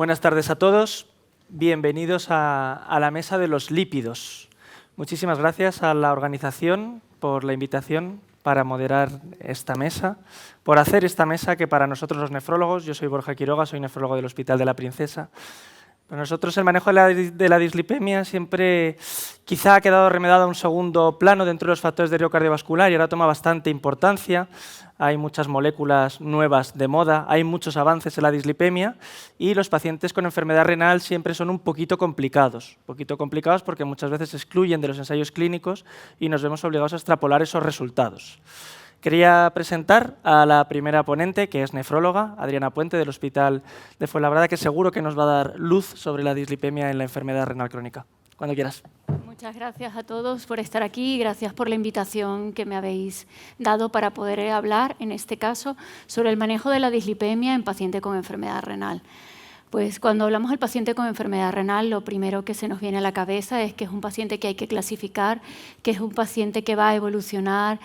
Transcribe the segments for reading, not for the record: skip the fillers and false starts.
Buenas tardes a todos. Bienvenidos a la mesa de los lípidos. Muchísimas gracias a la organización por la invitación para moderar esta mesa, por hacer esta mesa que para nosotros los nefrólogos, yo soy Borja Quiroga, soy nefrólogo del Hospital de la Princesa. Para nosotros el manejo de la dislipemia siempre quizá ha quedado remedado a un segundo plano dentro de los factores de riesgo cardiovascular y ahora toma bastante importancia. Hay muchas moléculas nuevas de moda, hay muchos avances en la dislipemia y los pacientes con enfermedad renal siempre son un poquito complicados porque muchas veces se excluyen de los ensayos clínicos y nos vemos obligados a extrapolar esos resultados. Quería presentar a la primera ponente, que es nefróloga, Adriana Puente, del Hospital de Fuenlabrada, que seguro que nos va a dar luz sobre la dislipemia en la enfermedad renal crónica. Cuando quieras. Muchas gracias a todos por estar aquí y gracias por la invitación que me habéis dado para poder hablar, en este caso, sobre el manejo de la dislipemia en pacientes con enfermedad renal. Pues cuando hablamos del paciente con enfermedad renal, lo primero que se nos viene a la cabeza es que es un paciente que hay que clasificar, que es un paciente que va a evolucionar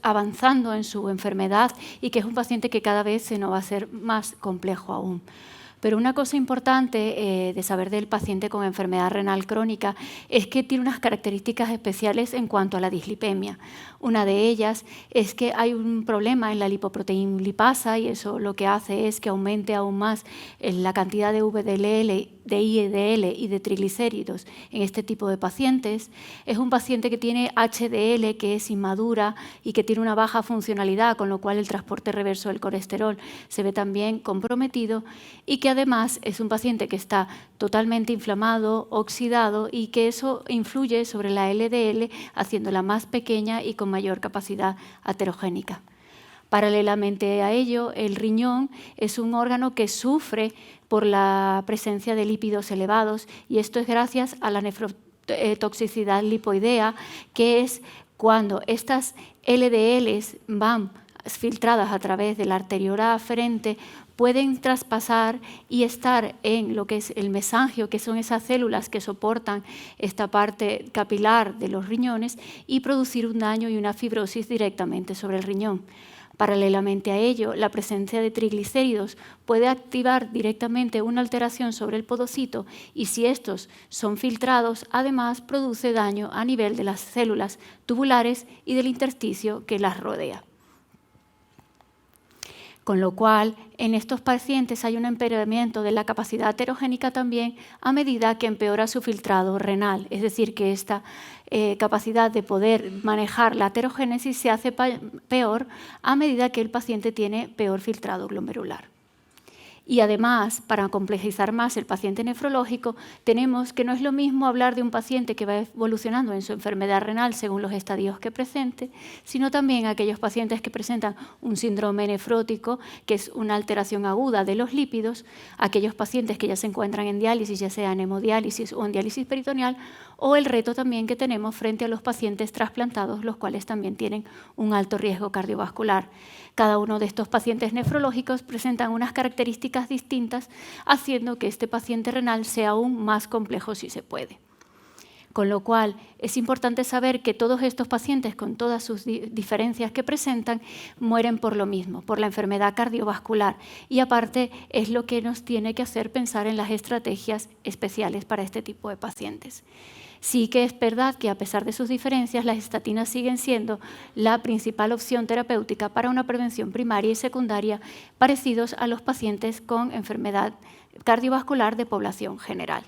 avanzando en su enfermedad y que es un paciente que cada vez se nos va a hacer más complejo aún. Pero una cosa importante de saber del paciente con enfermedad renal crónica es que tiene unas características especiales en cuanto a la dislipemia. Una de ellas es que hay un problema en la lipoproteína lipasa y eso lo que hace es que aumente aún más la cantidad de VDL, de IDL y de triglicéridos en este tipo de pacientes. Es un paciente que tiene HDL, que es inmadura y que tiene una baja funcionalidad, con lo cual el transporte reverso del colesterol se ve también comprometido y que además es un paciente que está totalmente inflamado, oxidado y que eso influye sobre la LDL haciéndola más pequeña y con mayor capacidad aterogénica. Paralelamente a ello, el riñón es un órgano que sufre por la presencia de lípidos elevados y esto es gracias a la nefrotoxicidad lipoidea, que es cuando estas LDLs van filtradas a través de la arteriola aferente, pueden traspasar y estar en lo que es el mesangio, que son esas células que soportan esta parte capilar de los riñones y producir un daño y una fibrosis directamente sobre el riñón. Paralelamente a ello, la presencia de triglicéridos puede activar directamente una alteración sobre el podocito y si estos son filtrados, además produce daño a nivel de las células tubulares y del intersticio que las rodea. Con lo cual, en estos pacientes hay un empeoramiento de la capacidad aterogénica también a medida que empeora su filtrado renal. Es decir, que esta capacidad de poder manejar la aterogénesis se hace peor a medida que el paciente tiene peor filtrado glomerular. Y además, para complejizar más el paciente nefrológico, tenemos que no es lo mismo hablar de un paciente que va evolucionando en su enfermedad renal según los estadios que presente, sino también aquellos pacientes que presentan un síndrome nefrótico, que es una alteración aguda de los lípidos, aquellos pacientes que ya se encuentran en diálisis, ya sea en hemodiálisis o en diálisis peritoneal, o el reto también que tenemos frente a los pacientes trasplantados, los cuales también tienen un alto riesgo cardiovascular. Cada uno de estos pacientes nefrológicos presentan unas características distintas, haciendo que este paciente renal sea aún más complejo si se puede. Con lo cual, es importante saber que todos estos pacientes, con todas sus diferencias que presentan, mueren por lo mismo, por la enfermedad cardiovascular. Y aparte, es lo que nos tiene que hacer pensar en las estrategias especiales para este tipo de pacientes. Sí que es verdad que a pesar de sus diferencias, las estatinas siguen siendo la principal opción terapéutica para una prevención primaria y secundaria parecidos a los pacientes con enfermedad cardiovascular de población general.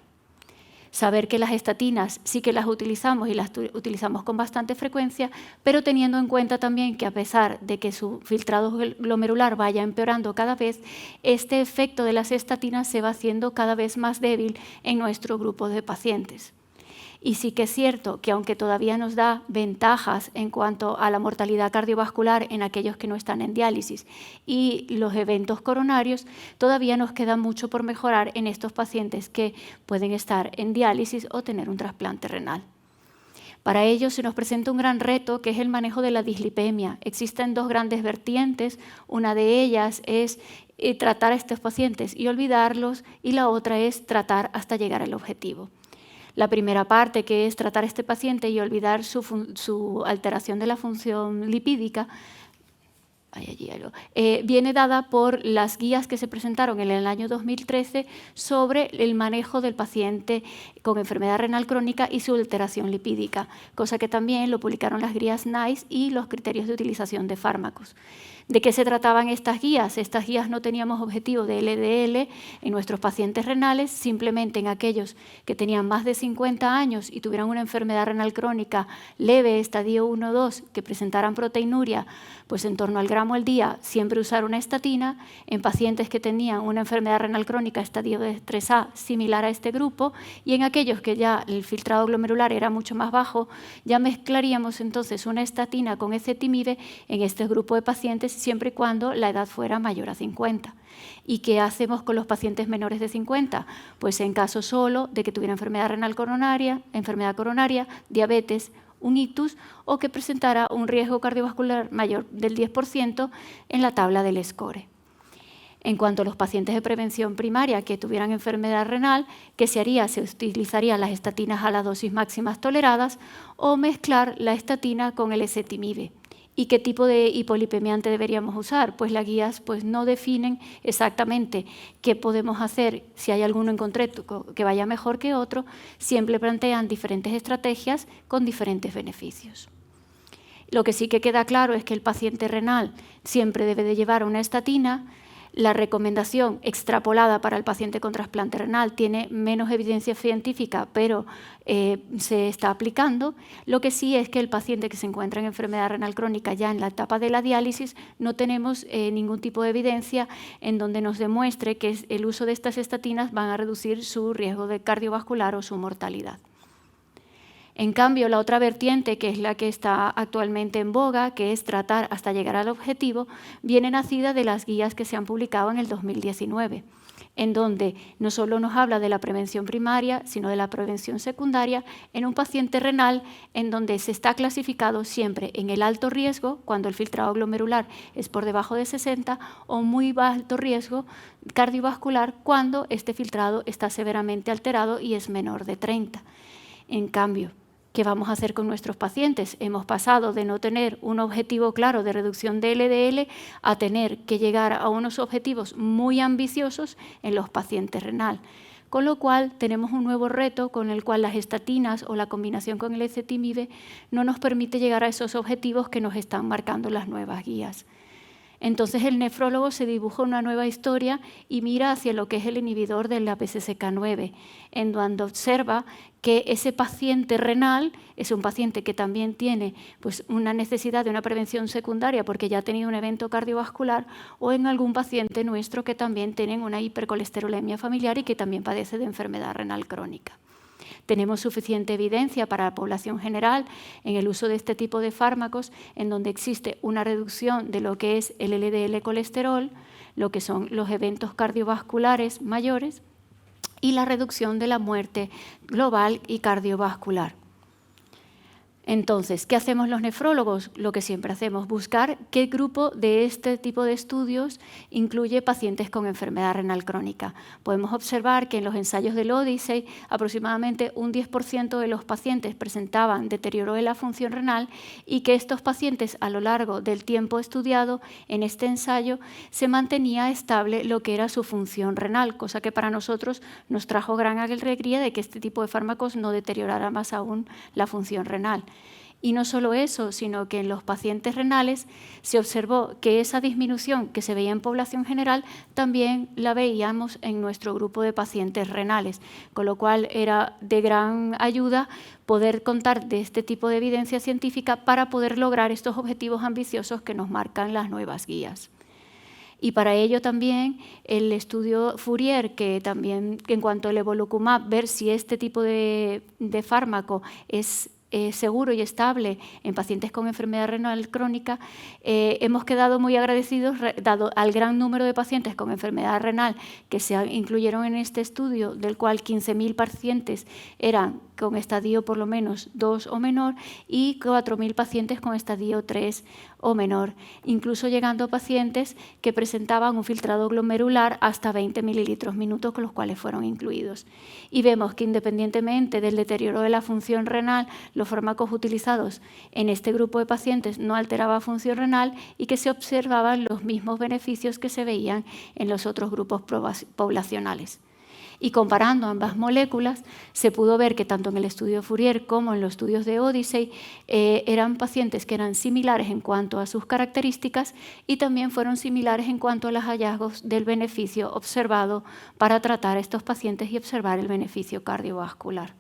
Saber que las estatinas sí que las utilizamos y las utilizamos con bastante frecuencia, pero teniendo en cuenta también que a pesar de que su filtrado glomerular vaya empeorando cada vez, este efecto de las estatinas se va haciendo cada vez más débil en nuestro grupo de pacientes. Y sí que es cierto que aunque todavía nos da ventajas en cuanto a la mortalidad cardiovascular en aquellos que no están en diálisis y los eventos coronarios, todavía nos queda mucho por mejorar en estos pacientes que pueden estar en diálisis o tener un trasplante renal. Para ello se nos presenta un gran reto que es el manejo de la dislipemia. Existen dos grandes vertientes, una de ellas es tratar a estos pacientes y olvidarlos y la otra es tratar hasta llegar al objetivo. La primera parte, que es tratar a este paciente y olvidar su alteración de la función lipídica, viene dada por las guías que se presentaron en el año 2013 sobre el manejo del paciente con enfermedad renal crónica y su alteración lipídica, cosa que también lo publicaron las guías NICE y los criterios de utilización de fármacos. ¿De qué se trataban estas guías? Estas guías no teníamos objetivo de LDL en nuestros pacientes renales, simplemente en aquellos que tenían más de 50 años y tuvieran una enfermedad renal crónica leve, estadio 1 o 2, que presentaran proteinuria pues en torno al gramo al día, siempre usar una estatina. En pacientes que tenían una enfermedad renal crónica estadio 3A, similar a este grupo, y en aquellos que ya el filtrado glomerular era mucho más bajo, ya mezclaríamos entonces una estatina con ezetimibe en este grupo de pacientes, siempre y cuando la edad fuera mayor a 50. ¿Y qué hacemos con los pacientes menores de 50? Pues en caso solo de que tuviera enfermedad renal coronaria, diabetes, un ictus o que presentara un riesgo cardiovascular mayor del 10% en la tabla del SCORE. En cuanto a los pacientes de prevención primaria que tuvieran enfermedad renal, ¿qué se haría? Se utilizarían las estatinas a las dosis máximas toleradas o mezclar la estatina con el ezetimibe. ¿Y qué tipo de hipolipemiante deberíamos usar? Pues las guías pues, no definen exactamente qué podemos hacer, si hay alguno en concreto que vaya mejor que otro, siempre plantean diferentes estrategias con diferentes beneficios. Lo que sí que queda claro es que el paciente renal siempre debe de llevar una estatina. La recomendación extrapolada para el paciente con trasplante renal tiene menos evidencia científica, pero se está aplicando. Lo que sí es que el paciente que se encuentra en enfermedad renal crónica ya en la etapa de la diálisis no tenemos ningún tipo de evidencia en donde nos demuestre que el uso de estas estatinas van a reducir su riesgo de cardiovascular o su mortalidad. En cambio, la otra vertiente, que es la que está actualmente en boga, que es tratar hasta llegar al objetivo, viene nacida de las guías que se han publicado en el 2019, en donde no solo nos habla de la prevención primaria, sino de la prevención secundaria en un paciente renal, en donde se está clasificado siempre en el alto riesgo, cuando el filtrado glomerular es por debajo de 60, o muy alto riesgo cardiovascular, cuando este filtrado está severamente alterado y es menor de 30. En cambio, ¿qué vamos a hacer con nuestros pacientes? Hemos pasado de no tener un objetivo claro de reducción de LDL a tener que llegar a unos objetivos muy ambiciosos en los pacientes renal. Con lo cual, tenemos un nuevo reto con el cual las estatinas o la combinación con el ezetimibe no nos permite llegar a esos objetivos que nos están marcando las nuevas guías. Entonces el nefrólogo se dibuja una nueva historia y mira hacia lo que es el inhibidor de la PCSK9, en donde observa que ese paciente renal es un paciente que también tiene pues, una necesidad de una prevención secundaria porque ya ha tenido un evento cardiovascular, o en algún paciente nuestro que también tienen una hipercolesterolemia familiar y que también padece de enfermedad renal crónica. Tenemos suficiente evidencia para la población general en el uso de este tipo de fármacos, en donde existe una reducción de lo que es el LDL colesterol, lo que son los eventos cardiovasculares mayores y la reducción de la muerte global y cardiovascular. Entonces, ¿qué hacemos los nefrólogos? Lo que siempre hacemos, buscar qué grupo de este tipo de estudios incluye pacientes con enfermedad renal crónica. Podemos observar que en los ensayos del Odyssey aproximadamente un 10% de los pacientes presentaban deterioro de la función renal y que estos pacientes a lo largo del tiempo estudiado en este ensayo se mantenía estable lo que era su función renal, cosa que para nosotros nos trajo gran alegría de que este tipo de fármacos no deteriorara más aún la función renal. Y no solo eso, sino que en los pacientes renales se observó que esa disminución que se veía en población general también la veíamos en nuestro grupo de pacientes renales, con lo cual era de gran ayuda poder contar de este tipo de evidencia científica para poder lograr estos objetivos ambiciosos que nos marcan las nuevas guías. Y para ello también el estudio Fourier, que también en cuanto al evolocumab, ver si este tipo de fármaco es seguro y estable en pacientes con enfermedad renal crónica, hemos quedado muy agradecidos, dado al gran número de pacientes con enfermedad renal que se incluyeron en este estudio, del cual 15.000 pacientes eran con estadio por lo menos 2 o menor y 4.000 pacientes con estadio 3 o menor, incluso llegando a pacientes que presentaban un filtrado glomerular hasta 20 mililitros minutos, con los cuales fueron incluidos. Y vemos que independientemente del deterioro de la función renal, los fármacos utilizados en este grupo de pacientes no alteraban función renal y que se observaban los mismos beneficios que se veían en los otros grupos poblacionales. Y comparando ambas moléculas, se pudo ver que tanto en el estudio Fourier como en los estudios de Odyssey eran pacientes que eran similares en cuanto a sus características y también fueron similares en cuanto a los hallazgos del beneficio observado para tratar a estos pacientes y observar el beneficio cardiovascular.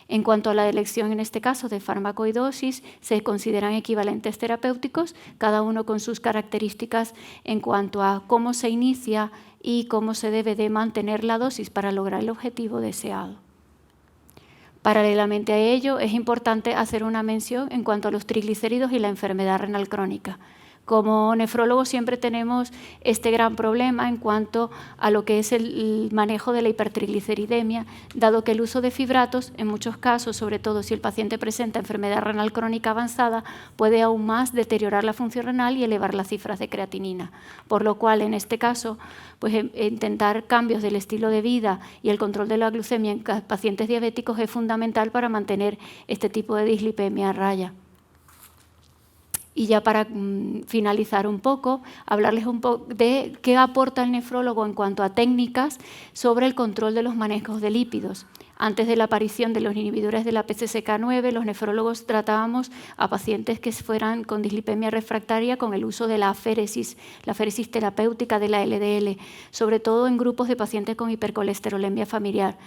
En cuanto a la elección, en este caso, de fármaco y dosis, se consideran equivalentes terapéuticos, cada uno con sus características en cuanto a cómo se inicia y cómo se debe de mantener la dosis para lograr el objetivo deseado. Paralelamente a ello, es importante hacer una mención en cuanto a los triglicéridos y la enfermedad renal crónica. Como nefrólogos siempre tenemos este gran problema en cuanto a lo que es el manejo de la hipertrigliceridemia, dado que el uso de fibratos, en muchos casos, sobre todo si el paciente presenta enfermedad renal crónica avanzada, puede aún más deteriorar la función renal y elevar las cifras de creatinina. Por lo cual, en este caso, pues intentar cambios del estilo de vida y el control de la glucemia en pacientes diabéticos es fundamental para mantener este tipo de dislipemia a raya. Y ya para finalizar un poco, hablarles un poco de qué aporta el nefrólogo en cuanto a técnicas sobre el control de los manejos de lípidos. Antes de la aparición de los inhibidores de la PCSK9, los nefrólogos tratábamos a pacientes que fueran con dislipemia refractaria con el uso de la aféresis terapéutica de la LDL, sobre todo en grupos de pacientes con hipercolesterolemia familiar,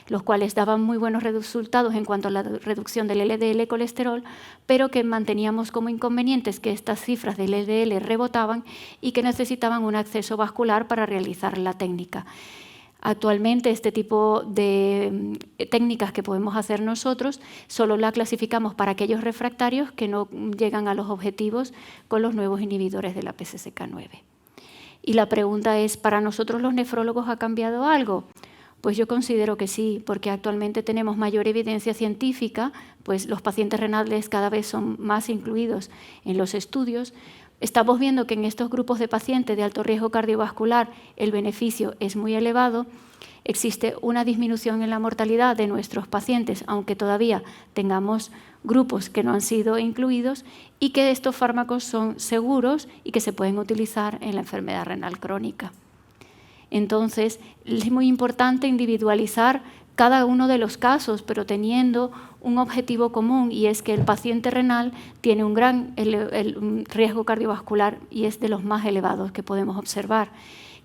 los cuales daban muy buenos resultados en cuanto a la reducción del LDL colesterol, pero que manteníamos como inconvenientes que estas cifras del LDL rebotaban y que necesitaban un acceso vascular para realizar la técnica. Actualmente este tipo de técnicas que podemos hacer nosotros solo la clasificamos para aquellos refractarios que no llegan a los objetivos con los nuevos inhibidores de la PCSK9. Y la pregunta es, ¿para nosotros los nefrólogos ha cambiado algo? Pues yo considero que sí, porque actualmente tenemos mayor evidencia científica, pues los pacientes renales cada vez son más incluidos en los estudios. Estamos viendo que en estos grupos de pacientes de alto riesgo cardiovascular el beneficio es muy elevado. Existe una disminución en la mortalidad de nuestros pacientes, aunque todavía tengamos grupos que no han sido incluidos, y que estos fármacos son seguros y que se pueden utilizar en la enfermedad renal crónica. Entonces, es muy importante individualizar cada uno de los casos, pero teniendo un objetivo común, y es que el paciente renal tiene un gran riesgo cardiovascular y es de los más elevados que podemos observar.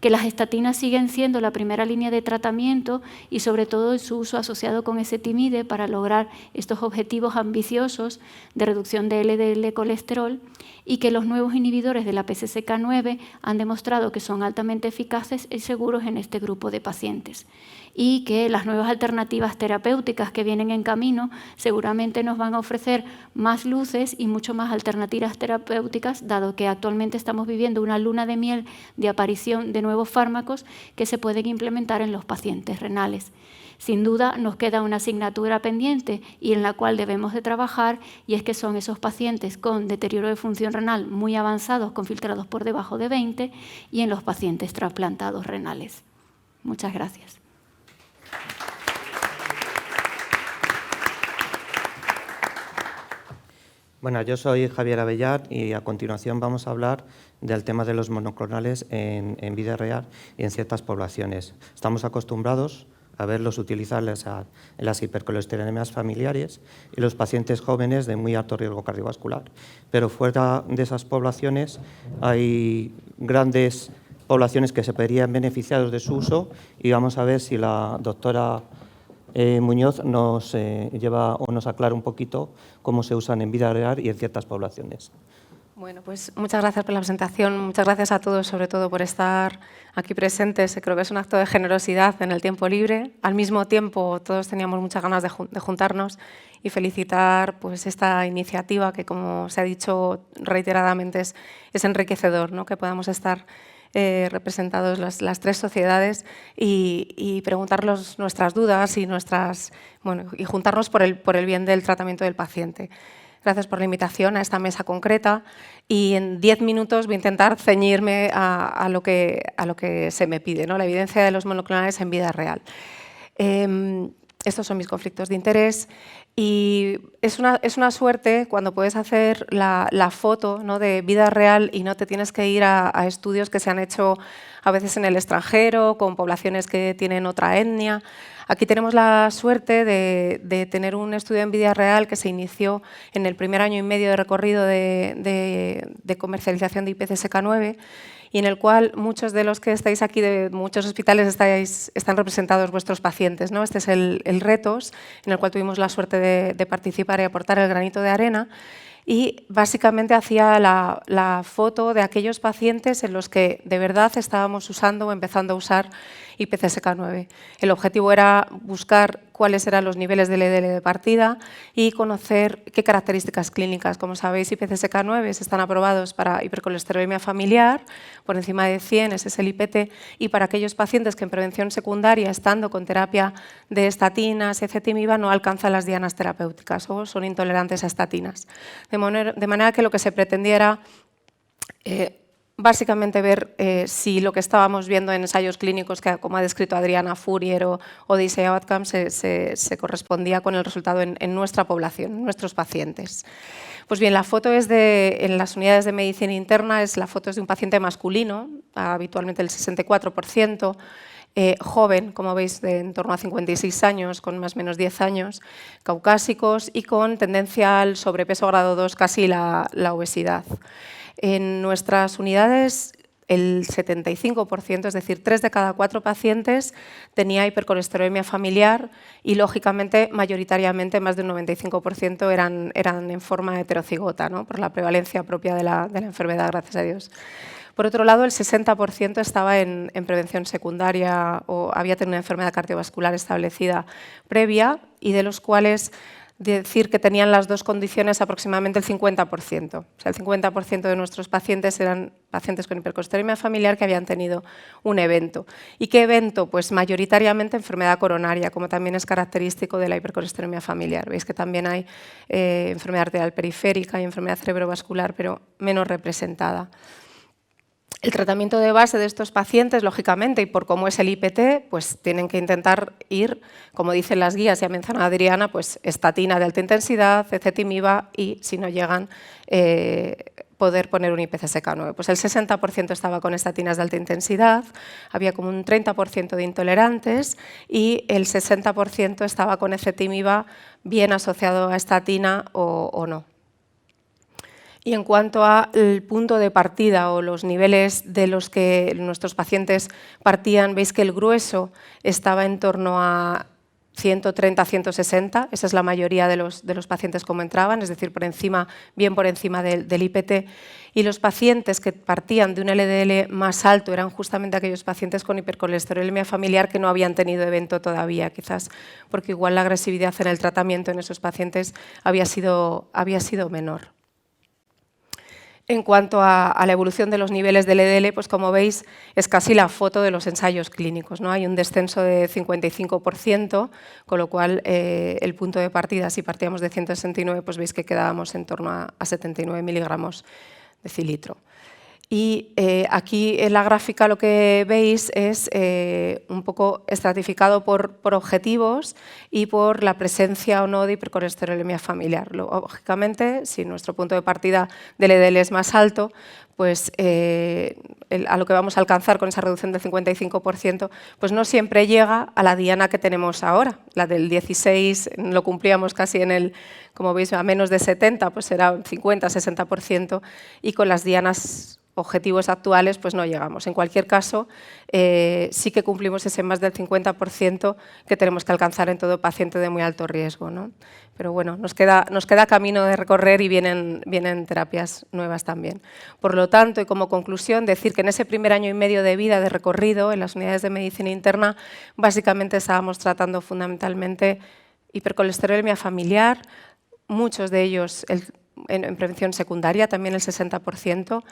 Que las estatinas siguen siendo la primera línea de tratamiento y sobre todo su uso asociado con ezetimibe para lograr estos objetivos ambiciosos de reducción de LDL colesterol, y que los nuevos inhibidores de la PCSK9 han demostrado que son altamente eficaces y seguros en este grupo de pacientes, y que las nuevas alternativas terapéuticas que vienen en camino seguramente nos van a ofrecer más luces y mucho más alternativas terapéuticas, dado que actualmente estamos viviendo una luna de miel de aparición de nuevos fármacos que se pueden implementar en los pacientes renales. Sin duda nos queda una asignatura pendiente y en la cual debemos de trabajar, y es que son esos pacientes con deterioro de función renal muy avanzados, con filtrados por debajo de 20, y en los pacientes trasplantados renales. Muchas gracias. Bueno, yo soy Javier Abellar y a continuación vamos a hablar del tema de los monoclonales en vida real y en ciertas poblaciones. Estamos acostumbrados a verlos utilizarlos en las hipercolesterolemias familiares y los pacientes jóvenes de muy alto riesgo cardiovascular. Pero fuera de esas poblaciones hay grandes poblaciones que se verían beneficiados de su uso, y vamos a ver si la doctora Muñoz nos lleva o nos aclara un poquito cómo se usan en vida real y en ciertas poblaciones. Bueno, pues muchas gracias por la presentación, muchas gracias a todos, sobre todo por estar aquí presentes. Creo que es un acto de generosidad en el tiempo libre. Al mismo tiempo, todos teníamos muchas ganas de juntarnos y felicitar pues, esta iniciativa que, como se ha dicho reiteradamente, es enriquecedor, ¿no? Que podamos estar representados las tres sociedades y preguntarnos nuestras dudas y, y juntarnos por el bien del tratamiento del paciente. Gracias por la invitación a esta mesa concreta. Y en 10 minutos voy a intentar ceñirme a lo que se me pide, ¿no? La evidencia de los monoclonales en vida real. Estos son mis conflictos de interés y es una suerte cuando puedes hacer la foto, ¿no?, de vida real y no te tienes que ir a estudios que se han hecho a veces en el extranjero, con poblaciones que tienen otra etnia. Aquí tenemos la suerte de tener un estudio en vida real que se inició en el primer año y medio de recorrido de comercialización de IPCSK9 y en el cual muchos de los que estáis aquí, de muchos hospitales, están representados vuestros pacientes, ¿no? Este es el RETOS, en el cual tuvimos la suerte de participar y aportar el granito de arena. Y básicamente hacía la foto de aquellos pacientes en los que de verdad estábamos usando o empezando a usar IPCSK9. El objetivo era buscar cuáles eran los niveles de LDL de partida y conocer qué características clínicas. Como sabéis, IPCSK9 están aprobados para hipercolesterolemia familiar, por encima de 100, ese es el IPT, y para aquellos pacientes que en prevención secundaria, estando con terapia de estatinas, ezetimiba, no alcanzan las dianas terapéuticas o son intolerantes a estatinas. De manera que lo que se pretendía era básicamente ver si lo que estábamos viendo en ensayos clínicos, que como ha descrito Adriana Fourier o Odyssey Outcomes, se correspondía con el resultado en nuestra población, en nuestros pacientes. Pues bien, la foto es en las unidades de medicina interna, la foto es de un paciente masculino, habitualmente el 64%, joven, como veis, de en torno a 56 años, con más o menos 10 años, caucásicos y con tendencia al sobrepeso grado 2, casi la obesidad. En nuestras unidades, el 75%, es decir, 3 de cada 4 pacientes, tenía hipercolesterolemia familiar y, lógicamente, mayoritariamente, más del 95% eran en forma heterocigota, ¿no?, por la prevalencia propia de la enfermedad, gracias a Dios. Por otro lado, el 60% estaba en prevención secundaria o había tenido una enfermedad cardiovascular establecida previa y de los cuales decir que tenían las dos condiciones aproximadamente el 50%. O sea, el 50% de nuestros pacientes eran pacientes con hipercolesterolemia familiar que habían tenido un evento. ¿Y qué evento? Pues mayoritariamente enfermedad coronaria, como también es característico de la hipercolesterolemia familiar. Veis que también hay enfermedad arterial periférica y enfermedad cerebrovascular, pero menos representada. El tratamiento de base de estos pacientes, lógicamente, y por cómo es el IPT, pues tienen que intentar ir, como dicen las guías, ya mencionado Adriana, pues estatina de alta intensidad, ezetimiba y, si no llegan, poder poner un IPCSK9. Pues el 60% estaba con estatinas de alta intensidad, había como un 30% de intolerantes y el 60% estaba con ezetimiba bien asociado a estatina o no. Y en cuanto al punto de partida o los niveles de los que nuestros pacientes partían, veis que el grueso estaba en torno a 130 a 160, esa es la mayoría de los pacientes como entraban, es decir, bien por encima del IPT. Y los pacientes que partían de un LDL más alto eran justamente aquellos pacientes con hipercolesterolemia familiar que no habían tenido evento todavía, quizás porque igual la agresividad en el tratamiento en esos pacientes había sido menor. En cuanto a la evolución de los niveles del LDL, pues como veis, es casi la foto de los ensayos clínicos, ¿no? Hay un descenso de 55%, con lo cual el punto de partida, si partíamos de 169, pues veis que quedábamos en torno a 79 miligramos de cilitro. Y aquí en la gráfica lo que veis es un poco estratificado por objetivos y por la presencia o no de hipercolesterolemia familiar. Lógicamente, si nuestro punto de partida del LDL es más alto, pues a lo que vamos a alcanzar con esa reducción del 55%, pues no siempre llega a la diana que tenemos ahora. La del 16 lo cumplíamos casi como veis, a menos de 70, pues era 50-60%, y con las dianas objetivos actuales pues no llegamos. En cualquier caso, sí que cumplimos ese más del 50% que tenemos que alcanzar en todo paciente de muy alto riesgo, ¿no? Pero bueno, nos queda camino de recorrer y vienen terapias nuevas también. Por lo tanto, y como conclusión, decir que en ese primer año y medio de vida de recorrido en las unidades de medicina interna, básicamente estábamos tratando fundamentalmente hipercolesterolemia familiar, muchos de ellos en prevención secundaria, también el 60%,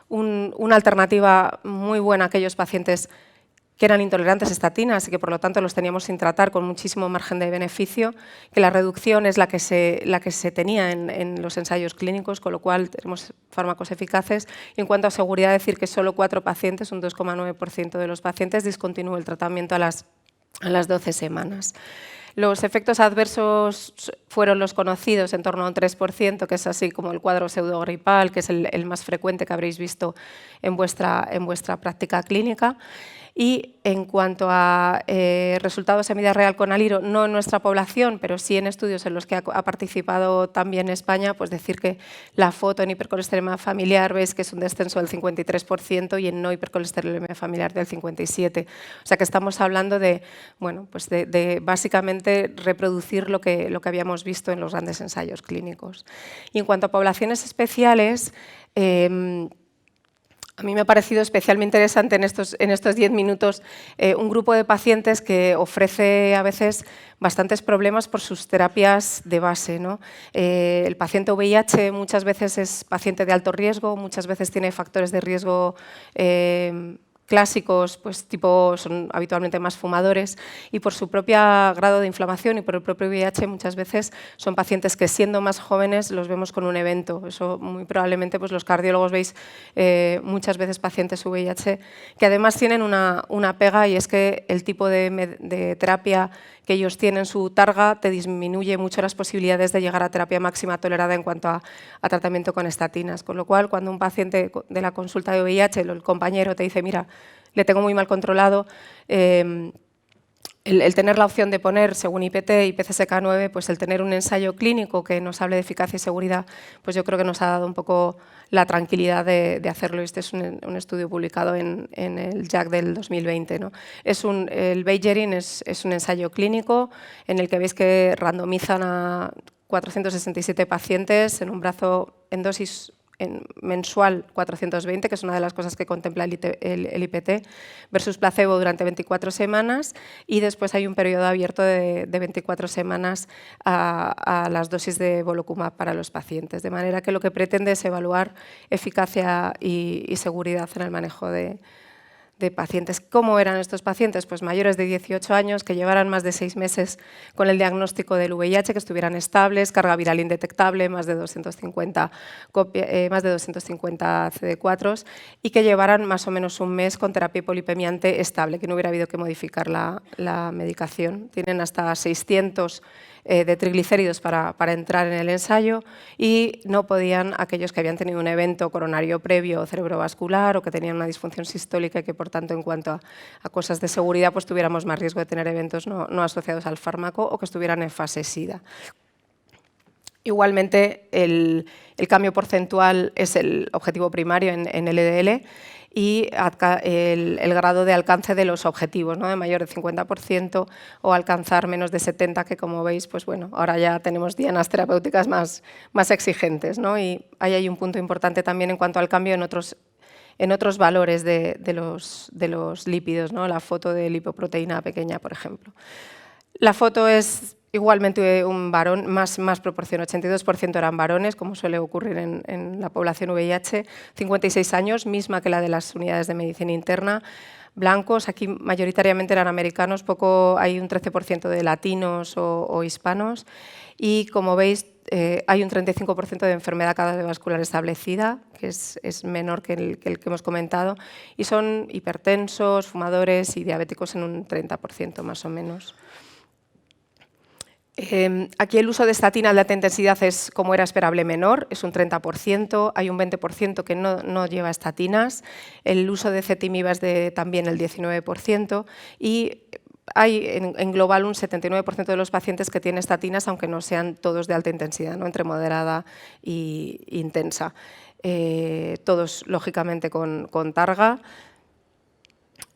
una alternativa muy buena a aquellos pacientes que eran intolerantes a estatinas y que por lo tanto los teníamos sin tratar con muchísimo margen de beneficio, que la reducción es la que se tenía en los ensayos clínicos, con lo cual tenemos fármacos eficaces. Y en cuanto a seguridad, decir que solo 4 pacientes, un 2,9% de los pacientes, discontinuó el tratamiento a las 12 semanas. Los efectos adversos fueron los conocidos, en torno a un 3%, que es así como el cuadro pseudogripal, que es el más frecuente que habréis visto en vuestra práctica clínica. Y en cuanto a resultados en vida real con aliro, no en nuestra población, pero sí en estudios en los que ha participado también España, pues decir que la foto en hipercolesterolemia familiar veis que es un descenso del 53% y en no hipercolesterolemia familiar del 57%. O sea que estamos hablando de, bueno, pues de básicamente reproducir lo que habíamos visto en los grandes ensayos clínicos. Y en cuanto a poblaciones especiales, a mí me ha parecido especialmente interesante en estos 10 minutos un grupo de pacientes que ofrece a veces bastantes problemas por sus terapias de base, ¿no? El paciente VIH muchas veces es paciente de alto riesgo, muchas veces tiene factores de riesgo clásicos, pues son habitualmente más fumadores, y por su propio grado de inflamación y por el propio VIH muchas veces son pacientes que siendo más jóvenes los vemos con un evento. Eso muy probablemente pues los cardiólogos veis muchas veces pacientes VIH que además tienen una pega, y es que el tipo de terapia que ellos tienen, su targa, te disminuye mucho las posibilidades de llegar a terapia máxima tolerada en cuanto a tratamiento con estatinas. Con lo cual, cuando un paciente de la consulta de VIH, el compañero te dice, mira, le tengo muy mal controlado, el tener la opción de poner, según IPT y PCSK9, pues el tener un ensayo clínico que nos hable de eficacia y seguridad, pues yo creo que nos ha dado un poco la tranquilidad de hacerlo. Este es un estudio publicado en el JACC del 2020, ¿no? El Beijering es un ensayo clínico en el que veis que randomizan a 467 pacientes en un brazo en dosis mensual 420, que es una de las cosas que contempla el IPT, versus placebo durante 24 semanas, y después hay un periodo abierto de 24 semanas a las dosis de volocumab para los pacientes, de manera que lo que pretende es evaluar eficacia y seguridad en el manejo de pacientes. ¿Cómo eran estos pacientes? Pues mayores de 18 años, que llevaran más de 6 meses con el diagnóstico del VIH, que estuvieran estables, carga viral indetectable, más de 250 CD4 y que llevaran más o menos un mes con terapia hipolipemiante estable, que no hubiera habido que modificar la medicación. Tienen hasta 600 de triglicéridos para entrar en el ensayo, y no podían aquellos que habían tenido un evento coronario previo cerebrovascular o que tenían una disfunción sistólica y que por tanto en cuanto a cosas de seguridad pues tuviéramos más riesgo de tener eventos no asociados al fármaco o que estuvieran en fase SIDA. Igualmente el cambio porcentual es el objetivo primario en LDL, y el grado de alcance de los objetivos, ¿no? De mayor de 50% o alcanzar menos de 70%, que como veis, pues bueno, ahora ya tenemos dianas terapéuticas más exigentes, ¿no? Y ahí hay un punto importante también en cuanto al cambio en otros valores de los lípidos, ¿no? La foto de lipoproteína pequeña, por ejemplo. La foto es igualmente un varón, más proporción, 82% eran varones, como suele ocurrir en la población VIH, 56 años, misma que la de las unidades de medicina interna, blancos, aquí mayoritariamente eran americanos, hay un 13% de latinos o hispanos, y como veis hay un 35% de enfermedad cardiovascular establecida, que es menor que el que hemos comentado, y son hipertensos, fumadores y diabéticos en un 30% más o menos. Aquí el uso de estatina de alta intensidad es, como era esperable, menor, es un 30%, hay un 20% que no lleva estatinas, el uso de ezetimiba es también el 19%, y hay en global un 79% de los pacientes que tienen estatinas, aunque no sean todos de alta intensidad, ¿no? Entre moderada e intensa. Todos, lógicamente, con targa.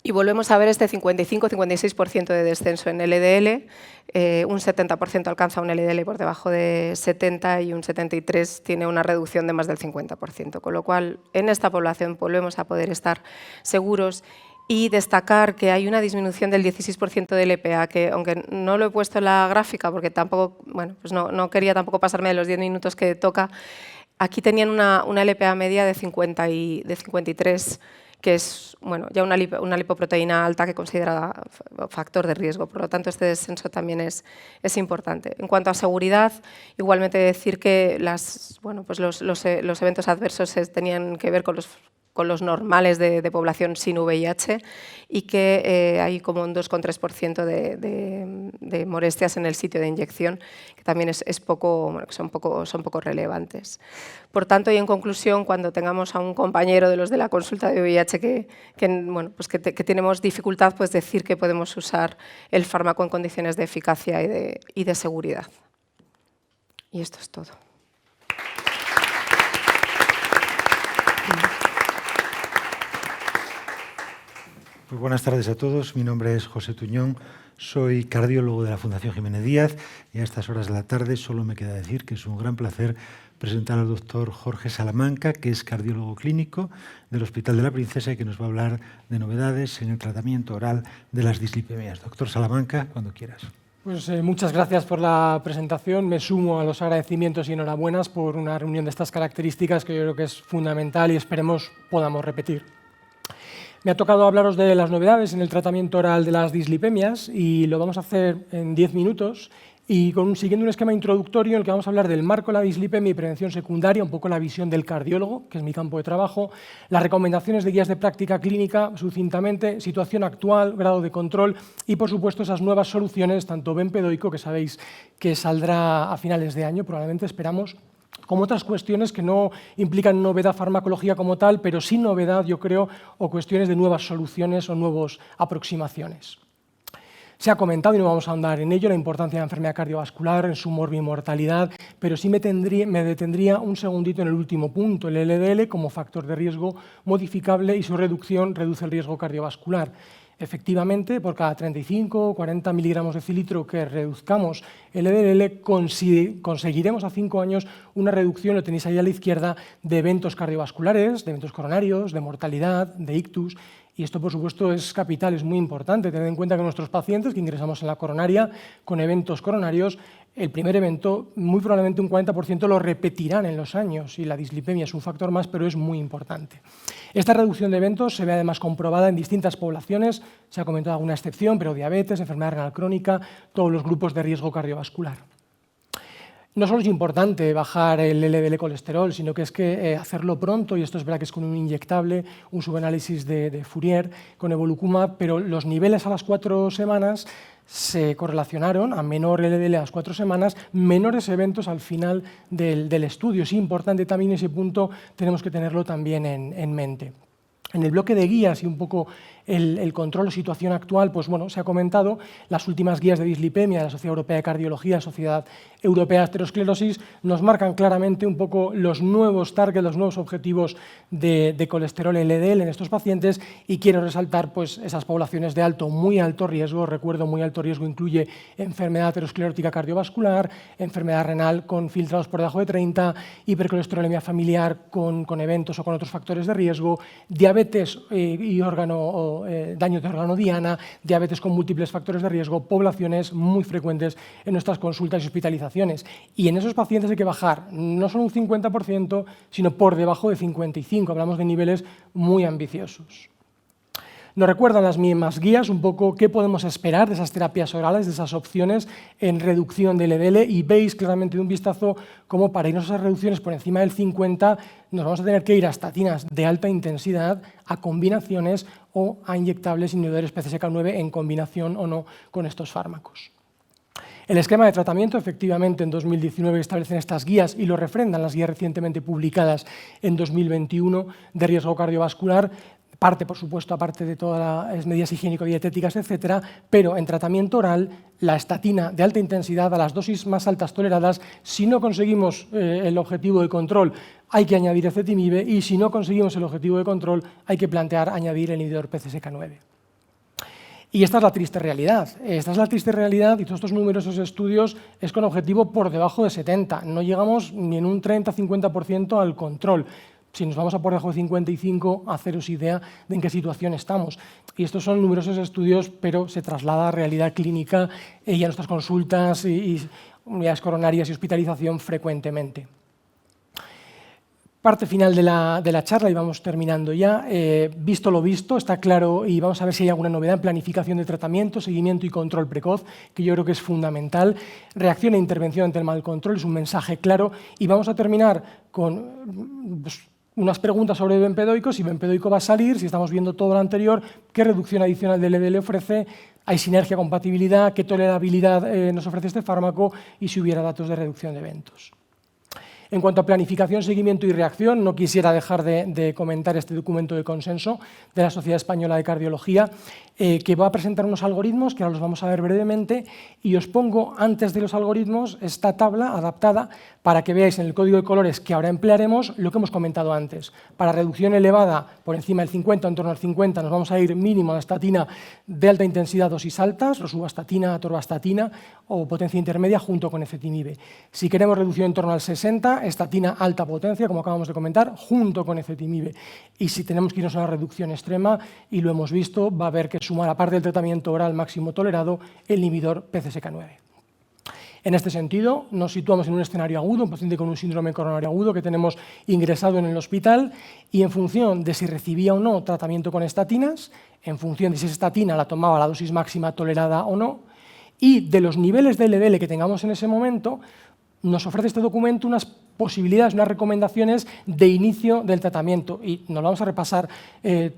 Y volvemos a ver este 55-56% de descenso en LDL, un 70% alcanza un LDL por debajo de 70 y un 73% tiene una reducción de más del 50%, con lo cual en esta población volvemos a poder estar seguros. Y destacar que hay una disminución del 16% del LPA, que aunque no lo he puesto en la gráfica porque tampoco, bueno, pues no quería tampoco pasarme de los 10 minutos que toca, aquí tenían una LPA media de 53 que es ya una lipoproteína alta que considera factor de riesgo. Por lo tanto, este descenso también es importante. En cuanto a seguridad, igualmente decir que los eventos adversos tenían que ver con los normales de población sin VIH y que hay como un 2,3% de molestias en el sitio de inyección, que también son poco relevantes. Por tanto, y en conclusión, cuando tengamos a un compañero de los de la consulta de VIH que tenemos dificultad, pues decir que podemos usar el fármaco en condiciones de eficacia y de seguridad. Y esto es todo. Pues buenas tardes a todos. Mi nombre es José Tuñón, soy cardiólogo de la Fundación Jiménez Díaz y a estas horas de la tarde solo me queda decir que es un gran placer presentar al doctor Jorge Salamanca, que es cardiólogo clínico del Hospital de la Princesa y que nos va a hablar de novedades en el tratamiento oral de las dislipemias. Doctor Salamanca, cuando quieras. Pues muchas gracias por la presentación. Me sumo a los agradecimientos y enhorabuenas por una reunión de estas características que yo creo que es fundamental y esperemos podamos repetir. Me ha tocado hablaros de las novedades en el tratamiento oral de las dislipemias y lo vamos a hacer en 10 minutos y siguiendo un esquema introductorio en el que vamos a hablar del marco de la dislipemia y prevención secundaria, un poco la visión del cardiólogo, que es mi campo de trabajo, las recomendaciones de guías de práctica clínica, sucintamente, situación actual, grado de control y, por supuesto, esas nuevas soluciones, tanto bempedoico, que sabéis que saldrá a finales de año, probablemente esperamos, como otras cuestiones que no implican novedad farmacológica como tal, pero sí novedad, yo creo, o cuestiones de nuevas soluciones o nuevas aproximaciones. Se ha comentado, y no vamos a ahondar en ello, la importancia de la enfermedad cardiovascular en su morbimortalidad, pero sí me detendría un segundito en el último punto, el LDL como factor de riesgo modificable y su reducción reduce el riesgo cardiovascular. Efectivamente, por cada 35 o 40 miligramos de cilitro que reduzcamos el LDL, conseguiremos a 5 años una reducción, lo tenéis ahí a la izquierda, de eventos cardiovasculares, de eventos coronarios, de mortalidad, de ictus. Y esto, por supuesto, es capital, es muy importante. Tened en cuenta que nuestros pacientes que ingresamos en la coronaria con eventos coronarios, el primer evento, muy probablemente un 40% lo repetirán en los años y la dislipemia es un factor más, pero es muy importante. Esta reducción de eventos se ve además comprobada en distintas poblaciones, se ha comentado alguna excepción, pero diabetes, enfermedad renal crónica, todos los grupos de riesgo cardiovascular. No solo es importante bajar el LDL colesterol, sino que es que hacerlo pronto, y esto es verdad que es con un inyectable, un subanálisis de Fourier con evolucumab, pero los niveles a las 4 semanas se correlacionaron a menor LDL a las 4 semanas, menores eventos al final del estudio. Es importante también ese punto, tenemos que tenerlo también en mente. En el bloque de guías y un poco el control o situación actual, pues bueno, se ha comentado, las últimas guías de dislipemia de la Sociedad Europea de Cardiología, la Sociedad Europea de Aterosclerosis, nos marcan claramente un poco los nuevos targets, los nuevos objetivos de colesterol LDL en estos pacientes y quiero resaltar pues, esas poblaciones de alto, muy alto riesgo. Recuerdo, muy alto riesgo incluye enfermedad aterosclerótica cardiovascular, enfermedad renal con filtrados por debajo de 30, hipercolesterolemia familiar con eventos o con otros factores de riesgo, diabetes y daño de órgano diana, diabetes con múltiples factores de riesgo, poblaciones muy frecuentes en nuestras consultas y hospitalizaciones. Y en esos pacientes hay que bajar no solo un 50%, sino por debajo de 55%. Hablamos de niveles muy ambiciosos. Nos recuerdan las mismas guías un poco qué podemos esperar de esas terapias orales, de esas opciones en reducción del LDL y veis claramente de un vistazo cómo para irnos a esas reducciones por encima del 50 nos vamos a tener que ir a estatinas de alta intensidad, a combinaciones o a inyectables inhibidores PCSK9 en combinación o no con estos fármacos. El esquema de tratamiento, efectivamente, en 2019 establecen estas guías y lo refrendan las guías recientemente publicadas en 2021 de riesgo cardiovascular, parte, por supuesto, aparte de todas las medidas higiénico-dietéticas, etcétera, pero en tratamiento oral, la estatina de alta intensidad a las dosis más altas toleradas, si no conseguimos el objetivo de control, hay que añadir ezetimibe y si no conseguimos el objetivo de control, hay que plantear añadir el inhibidor PCSK9. Y esta es la triste realidad. Esta es la triste realidad y todos estos numerosos estudios es con objetivo por debajo de 70. No llegamos ni en un 30-50% al control. Si nos vamos a por debajo de 55, haceros idea de en qué situación estamos. Y estos son numerosos estudios, pero se traslada a realidad clínica y a nuestras consultas y unidades coronarias y hospitalización frecuentemente. Parte final de la charla y vamos terminando ya. Visto lo visto, está claro y vamos a ver si hay alguna novedad en planificación de tratamiento, seguimiento y control precoz, que yo creo que es fundamental. Reacción e intervención ante el mal control es un mensaje claro y vamos a terminar con unas preguntas sobre bempedoico, si bempedoico va a salir, si estamos viendo todo lo anterior, qué reducción adicional de LDL ofrece, hay sinergia, compatibilidad, qué tolerabilidad nos ofrece este fármaco y si hubiera datos de reducción de eventos. En cuanto a planificación, seguimiento y reacción, no quisiera dejar de comentar este documento de consenso de la Sociedad Española de Cardiología, que va a presentar unos algoritmos, que ahora los vamos a ver brevemente, y os pongo antes de los algoritmos esta tabla adaptada para que veáis en el código de colores que ahora emplearemos lo que hemos comentado antes. Para reducción elevada, por encima del 50, en torno al 50, nos vamos a ir mínimo a la estatina de alta intensidad, dosis altas, rosuvastatina, atorvastatina o potencia intermedia junto con ezetimibe. Si queremos reducción en torno al 60, estatina alta potencia, como acabamos de comentar, junto con ezetimibe. Y si tenemos que irnos a una reducción extrema, y lo hemos visto, va a haber que sumar, aparte del tratamiento oral máximo tolerado, el inhibidor PCSK9. En este sentido, nos situamos en un escenario agudo, un paciente con un síndrome coronario agudo que tenemos ingresado en el hospital y en función de si recibía o no tratamiento con estatinas, en función de si esa estatina la tomaba a la dosis máxima tolerada o no, y de los niveles de LDL que tengamos en ese momento, nos ofrece este documento unas posibilidades, unas recomendaciones de inicio del tratamiento. Y no lo vamos a repasar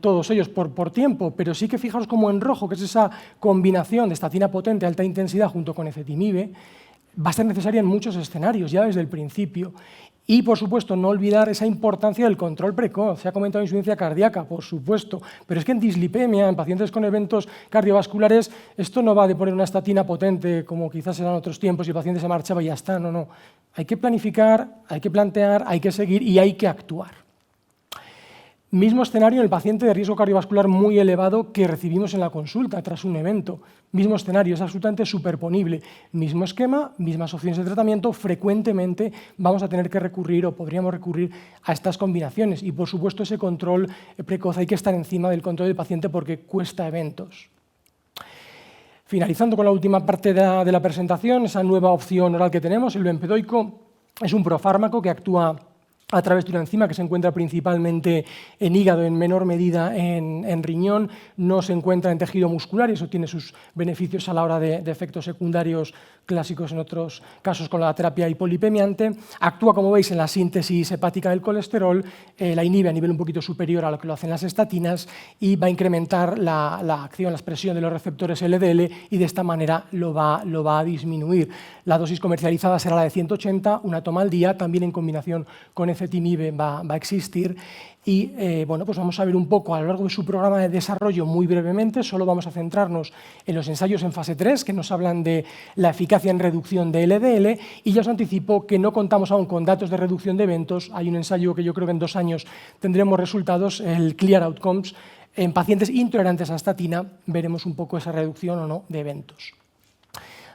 todos ellos por tiempo, pero sí que fijaros como en rojo, que es esa combinación de estatina potente, alta intensidad, junto con ezetimibe, va a ser necesaria en muchos escenarios, ya desde el principio. Y, por supuesto, no olvidar esa importancia del control precoz. Se ha comentado insuficiencia cardíaca, por supuesto, pero es que en dislipemia, en pacientes con eventos cardiovasculares, esto no va de poner una estatina potente, como quizás eran otros tiempos, y el paciente se marchaba y ya está. No, no. Hay que planificar, hay que plantear, hay que seguir y hay que actuar. Mismo escenario en el paciente de riesgo cardiovascular muy elevado que recibimos en la consulta tras un evento. Mismo escenario, es absolutamente superponible. Mismo esquema, mismas opciones de tratamiento. Frecuentemente vamos a tener que recurrir o podríamos recurrir a estas combinaciones. Y, por supuesto, ese control precoz hay que estar encima del control del paciente porque cuesta eventos. Finalizando con la última parte de la presentación, esa nueva opción oral que tenemos, el bempedoico, es un profármaco que actúa a través de una enzima que se encuentra principalmente en hígado, en menor medida en riñón, no se encuentra en tejido muscular y eso tiene sus beneficios a la hora de efectos secundarios clásicos en otros casos con la terapia hipolipemiante. Actúa, como veis, en la síntesis hepática del colesterol, la inhibe a nivel un poquito superior a lo que lo hacen las estatinas y va a incrementar la acción, la expresión de los receptores LDL y de esta manera lo va a disminuir. La dosis comercializada será la de 180, una toma al día, también en combinación con ezetimibe va a existir. Y bueno, pues vamos a ver un poco a lo largo de su programa de desarrollo muy brevemente. Solo vamos a centrarnos en los ensayos en fase 3, que nos hablan de la eficacia en reducción de LDL, y ya os anticipo que no contamos aún con datos de reducción de eventos. Hay un ensayo que yo creo que en 2 años tendremos resultados, el Clear Outcomes, en pacientes intolerantes a estatina, veremos un poco esa reducción o no de eventos.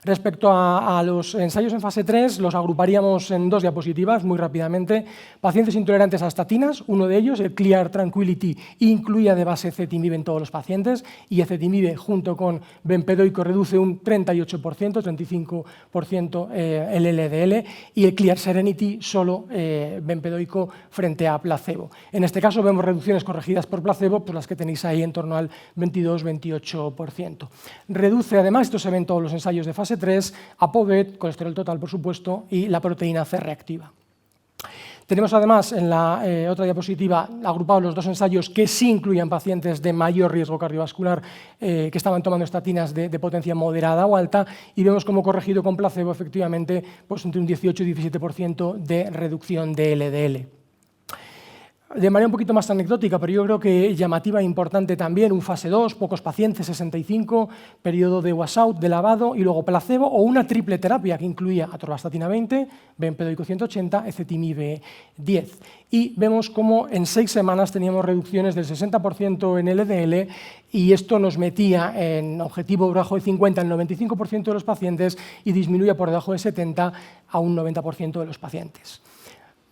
Respecto a los ensayos en fase 3, los agruparíamos en 2 diapositivas muy rápidamente. Pacientes intolerantes a estatinas, uno de ellos, el Clear Tranquility, incluía de base ezetimibe en todos los pacientes y ezetimibe junto con bempedoico reduce un 38%, 35% el LDL y el Clear Serenity solo bempedoico frente a placebo. En este caso vemos reducciones corregidas por placebo, pues las que tenéis ahí en torno al 22-28%. Reduce además, esto se ve en todos los ensayos de fase 3, ApoB, colesterol total, por supuesto, y la proteína C reactiva. Tenemos además en la otra diapositiva agrupados los 2 ensayos que sí incluyen pacientes de mayor riesgo cardiovascular que estaban tomando estatinas de potencia moderada o alta y vemos como corregido con placebo efectivamente pues entre un 18 y 17% de reducción de LDL. De manera un poquito más anecdótica, pero yo creo que llamativa e importante también, un fase 2, pocos pacientes, 65, periodo de washout, de lavado y luego placebo o una triple terapia que incluía atorvastatina 20, bempedoico 180, ezetimibe 10. Y vemos cómo en 6 semanas teníamos reducciones del 60% en LDL y esto nos metía en objetivo por debajo de 50 en el 95% de los pacientes y disminuía por debajo de 70 a un 90% de los pacientes.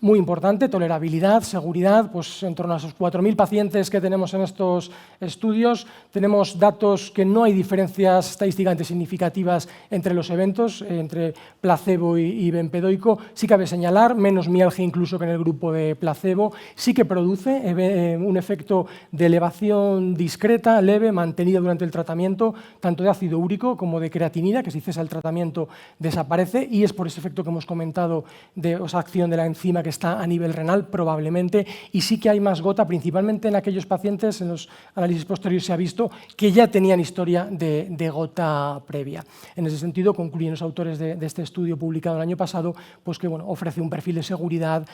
muy importante, tolerabilidad, seguridad, pues en torno a esos 4.000 pacientes que tenemos en estos estudios, tenemos datos que no hay diferencias estadísticamente significativas entre los eventos, entre placebo y bempedoico. Sí cabe señalar, menos mialgia incluso que en el grupo de placebo, sí que produce un efecto de elevación discreta, leve, mantenida durante el tratamiento, tanto de ácido úrico como de creatinina, que si cesa el tratamiento desaparece, y es por ese efecto que hemos comentado de esa acción de la enzima que está a nivel renal, probablemente, y sí que hay más gota, principalmente en aquellos pacientes, en los análisis posteriores se ha visto, que ya tenían historia de gota previa. En ese sentido, concluyen los autores de este estudio publicado el año pasado, pues que bueno, ofrece un perfil de seguridad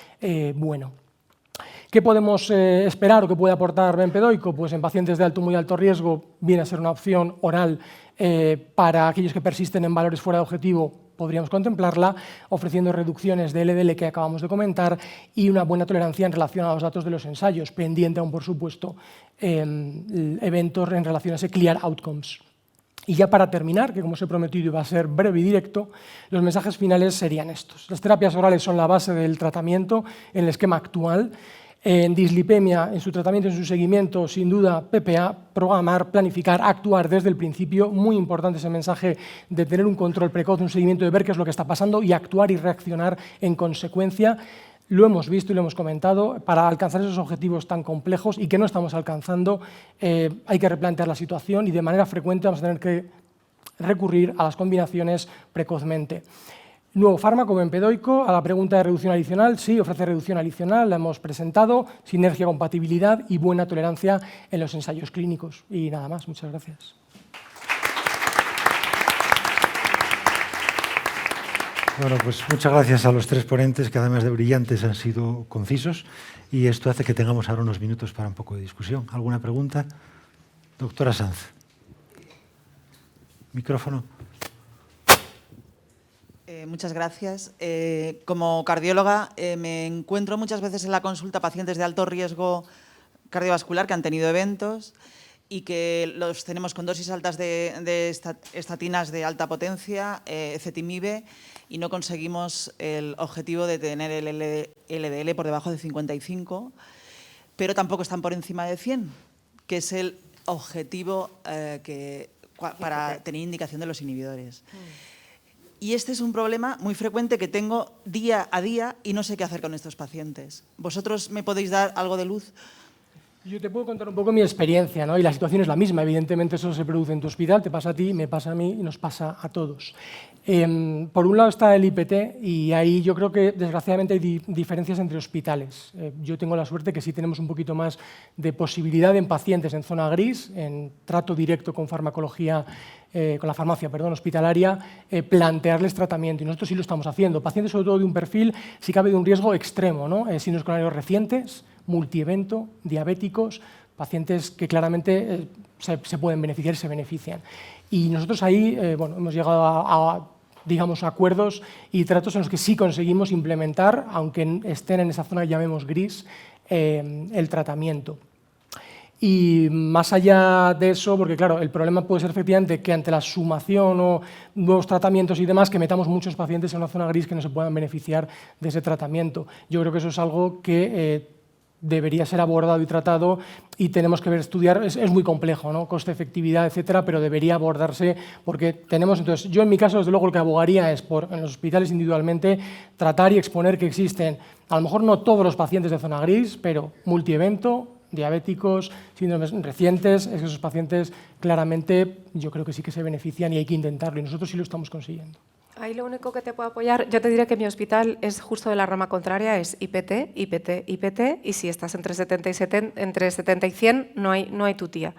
bueno. ¿Qué podemos esperar o qué puede aportar bempedoico? Pues en pacientes de alto muy alto riesgo viene a ser una opción oral para aquellos que persisten en valores fuera de objetivo. Podríamos contemplarla ofreciendo reducciones de LDL que acabamos de comentar y una buena tolerancia en relación a los datos de los ensayos, pendiente aún, por supuesto, eventos en relación a ese clear outcomes. Y ya para terminar, que como os he prometido iba a ser breve y directo, los mensajes finales serían estos. Las terapias orales son la base del tratamiento en el esquema actual. En dislipemia, en su tratamiento, en su seguimiento, sin duda, PPA, programar, planificar, actuar desde el principio. Muy importante ese mensaje de tener un control precoz, un seguimiento, de ver qué es lo que está pasando y actuar y reaccionar en consecuencia. Lo hemos visto y lo hemos comentado, para alcanzar esos objetivos tan complejos y que no estamos alcanzando, hay que replantear la situación y de manera frecuente vamos a tener que recurrir a las combinaciones precozmente. Nuevo fármaco bempedoico, a la pregunta de reducción adicional, sí, ofrece reducción adicional, la hemos presentado, sinergia, compatibilidad y buena tolerancia en los ensayos clínicos. Y nada más, muchas gracias. Bueno, pues muchas gracias a los tres ponentes, que además de brillantes han sido concisos, y esto hace que tengamos ahora unos minutos para un poco de discusión. ¿Alguna pregunta? Doctora Sanz. Micrófono. Muchas gracias. Como cardióloga me encuentro muchas veces en la consulta pacientes de alto riesgo cardiovascular que han tenido eventos y que los tenemos con dosis altas de estatinas de alta potencia, ezetimibe, y no conseguimos el objetivo de tener el LDL por debajo de 55, pero tampoco están por encima de 100, que es el objetivo para tener indicación de los inhibidores. Y este es un problema muy frecuente que tengo día a día y no sé qué hacer con estos pacientes. ¿Vosotros me podéis dar algo de luz? Yo te puedo contar un poco mi experiencia, ¿no? Y la situación es la misma. Evidentemente eso se produce en tu hospital, te pasa a ti, me pasa a mí y nos pasa a todos. Por un lado está el IPT y ahí yo creo que desgraciadamente hay diferencias entre hospitales. Yo tengo la suerte que sí tenemos un poquito más de posibilidad en pacientes en zona gris, en trato directo con farmacología, con la farmacia, hospitalaria, plantearles tratamiento, y nosotros sí lo estamos haciendo. Pacientes sobre todo de un perfil, si cabe, de un riesgo extremo, ¿no? Signos coronarios recientes, multievento, diabéticos, pacientes que claramente se pueden beneficiar y se benefician. Y nosotros ahí hemos llegado a digamos, acuerdos y tratos en los que sí conseguimos implementar, aunque estén en esa zona que llamemos gris, el tratamiento. Y más allá de eso, porque claro, el problema puede ser efectivamente que ante la sumación o nuevos tratamientos y demás, que metamos muchos pacientes en una zona gris que no se puedan beneficiar de ese tratamiento. Yo creo que eso es algo que debería ser abordado y tratado y tenemos que ver, estudiar, es muy complejo, ¿no? Coste, efectividad, etcétera, pero debería abordarse porque tenemos, entonces, yo en mi caso, desde luego, lo que abogaría es por, en los hospitales individualmente, tratar y exponer que existen, a lo mejor no todos los pacientes de zona gris, pero multievento, diabéticos, síndromes recientes, esos pacientes claramente yo creo que sí que se benefician y hay que intentarlo y nosotros sí lo estamos consiguiendo. Ahí lo único que te puedo apoyar, yo te diré que mi hospital es justo de la rama contraria, es IPT, IPT, IPT, y si estás entre 70 y 100 no hay tu tía.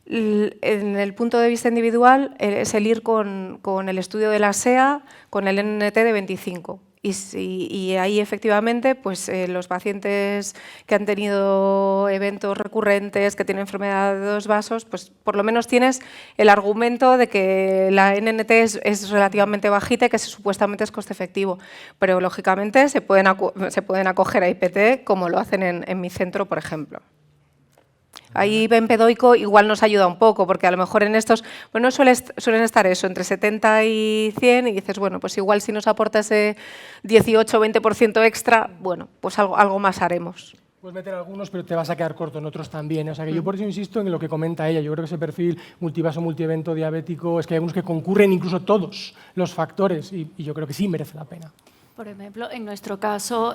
En el punto de vista individual es el ir con el estudio de la SEA, con el NNT de 25. Y ahí efectivamente pues, los pacientes que han tenido eventos recurrentes, que tienen enfermedad de dos vasos, pues por lo menos tienes el argumento de que la NNT es relativamente bajita y que supuestamente es coste efectivo. Pero lógicamente se pueden acoger a IPT como lo hacen en mi centro, por ejemplo. Ahí bempedoico igual nos ayuda un poco, porque a lo mejor en estos, bueno, suelen estar eso, entre 70 y 100, y dices, bueno, pues igual si nos aporta ese 18 o 20% extra, bueno, pues algo más haremos. Puedes meter algunos, pero te vas a quedar corto en otros también. O sea que yo por eso insisto en lo que comenta ella. Yo creo que ese perfil multivaso, multievento, diabético, es que hay algunos que concurren incluso todos los factores y yo creo que sí merece la pena. Por ejemplo, en nuestro caso,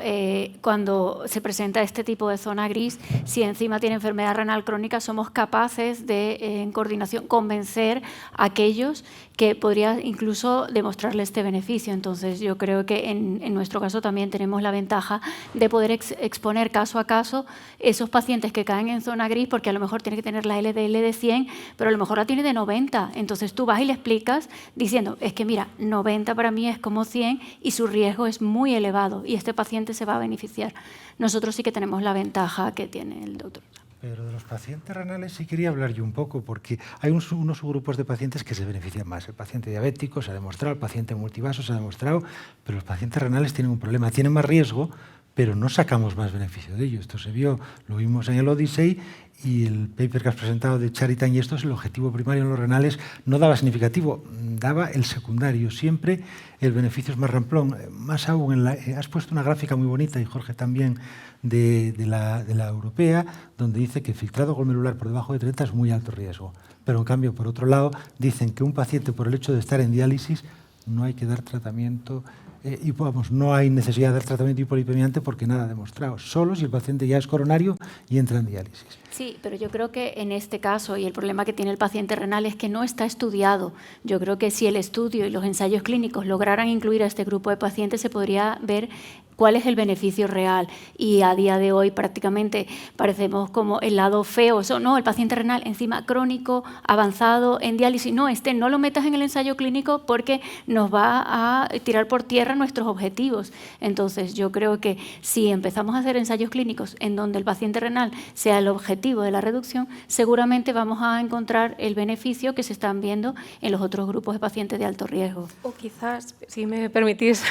cuando se presenta este tipo de zona gris, si encima tiene enfermedad renal crónica, somos capaces de, en coordinación, convencer a aquellos que podría incluso demostrarle este beneficio. Entonces, yo creo que en nuestro caso también tenemos la ventaja de poder exponer caso a caso esos pacientes que caen en zona gris, porque a lo mejor tiene que tener la LDL de 100, pero a lo mejor la tiene de 90. Entonces, tú vas y le explicas diciendo, es que mira, 90 para mí es como 100 y su riesgo es muy elevado y este paciente se va a beneficiar. Nosotros sí que tenemos la ventaja que tiene el doctor. Pero de los pacientes renales sí quería hablar yo un poco, porque hay unos subgrupos de pacientes que se benefician más. El paciente diabético se ha demostrado, el paciente multivaso se ha demostrado, pero los pacientes renales tienen un problema, tienen más riesgo, pero no sacamos más beneficio de ello. Esto se vio, lo vimos en el Odyssey, y el paper que has presentado de Charitan y estos, el objetivo primario en los renales no daba significativo, daba el secundario. Siempre el beneficio es más ramplón. Más aún, has puesto una gráfica muy bonita, y Jorge también, de la europea, donde dice que filtrado glomerular por debajo de 30 es muy alto riesgo. Pero en cambio, por otro lado, dicen que un paciente, por el hecho de estar en diálisis, no hay que dar tratamiento, y vamos, no hay necesidad de dar tratamiento hipolipemiante porque nada demostrado, solo si el paciente ya es coronario y entra en diálisis. Sí, pero yo creo que en este caso, y el problema que tiene el paciente renal es que no está estudiado. Yo creo que si el estudio y los ensayos clínicos lograran incluir a este grupo de pacientes, se podría ver cuál es el beneficio real. Y a día de hoy prácticamente parecemos como el lado feo. Eso, no, el paciente renal encima crónico, avanzado, en diálisis. No, no lo metas en el ensayo clínico porque nos va a tirar por tierra nuestros objetivos. Entonces, yo creo que si empezamos a hacer ensayos clínicos en donde el paciente renal sea el objetivo de la reducción, seguramente vamos a encontrar el beneficio que se están viendo en los otros grupos de pacientes de alto riesgo. O quizás, si me permitís,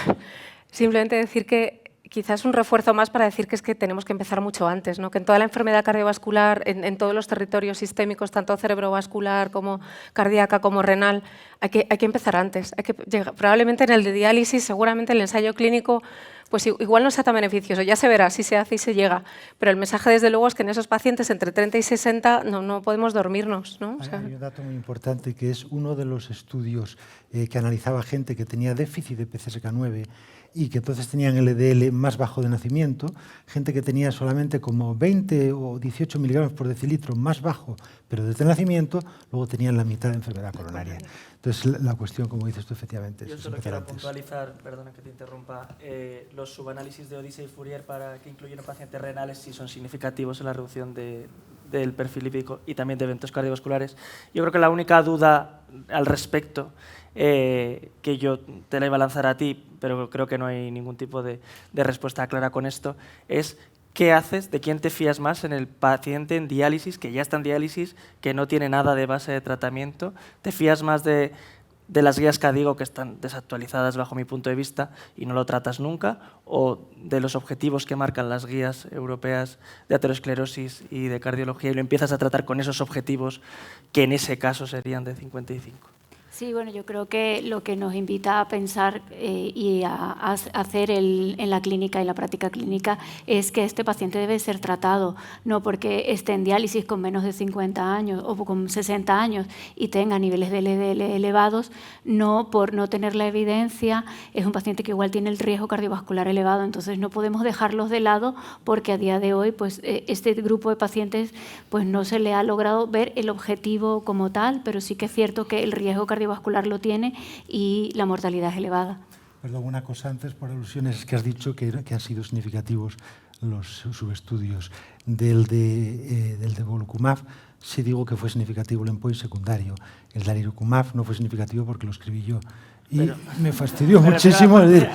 simplemente decir que quizás un refuerzo más para decir que es que tenemos que empezar mucho antes, ¿no? Que en toda la enfermedad cardiovascular, en todos los territorios sistémicos, tanto cerebrovascular como cardíaca como renal, hay que empezar antes. Probablemente en el de diálisis, seguramente el ensayo clínico, pues igual no sea tan beneficioso, ya se verá si se hace y se llega, pero el mensaje desde luego es que en esos pacientes entre 30 y 60 no podemos dormirnos, ¿no? O sea, hay un dato muy importante que es uno de los estudios que analizaba gente que tenía déficit de PCSK9 y que entonces tenían LDL más bajo de nacimiento, gente que tenía solamente como 20 o 18 miligramos por decilitro más bajo, pero desde el nacimiento, luego tenían la mitad de enfermedad coronaria. Entonces, la cuestión, como dices tú, efectivamente, yo solo quiero puntualizar, perdona que te interrumpa, los subanálisis de Odyssey y Fourier para que incluyeran pacientes renales sí son significativos en la reducción del perfil lipídico y también de eventos cardiovasculares. Yo creo que la única duda al respecto que yo te la iba a lanzar a ti, pero creo que no hay ningún tipo de respuesta clara con esto, es ¿qué haces? ¿De quién te fías más en el paciente en diálisis, que ya está en diálisis, que no tiene nada de base de tratamiento? ¿Te fías más de las guías CADIGO, que están desactualizadas bajo mi punto de vista y no lo tratas nunca, o de los objetivos que marcan las guías europeas de aterosclerosis y de cardiología y lo empiezas a tratar con esos objetivos que en ese caso serían de 55? Sí, bueno, yo creo que lo que nos invita a pensar y a hacer en la clínica y la práctica clínica es que este paciente debe ser tratado, no porque esté en diálisis con menos de 50 años o con 60 años y tenga niveles de LDL elevados, no por no tener la evidencia, es un paciente que igual tiene el riesgo cardiovascular elevado, entonces no podemos dejarlos de lado porque a día de hoy pues, este grupo de pacientes pues, no se le ha logrado ver el objetivo como tal, pero sí que es cierto que el riesgo cardiovascular lo tiene y la mortalidad es elevada. Perdón, una cosa antes por alusiones, es que has dicho que han sido significativos los subestudios del de Volocumab. Sí digo que fue significativo el endpoint secundario. El de Alirocumab no fue significativo porque lo escribí yo. Y me fastidió muchísimo. Es decir,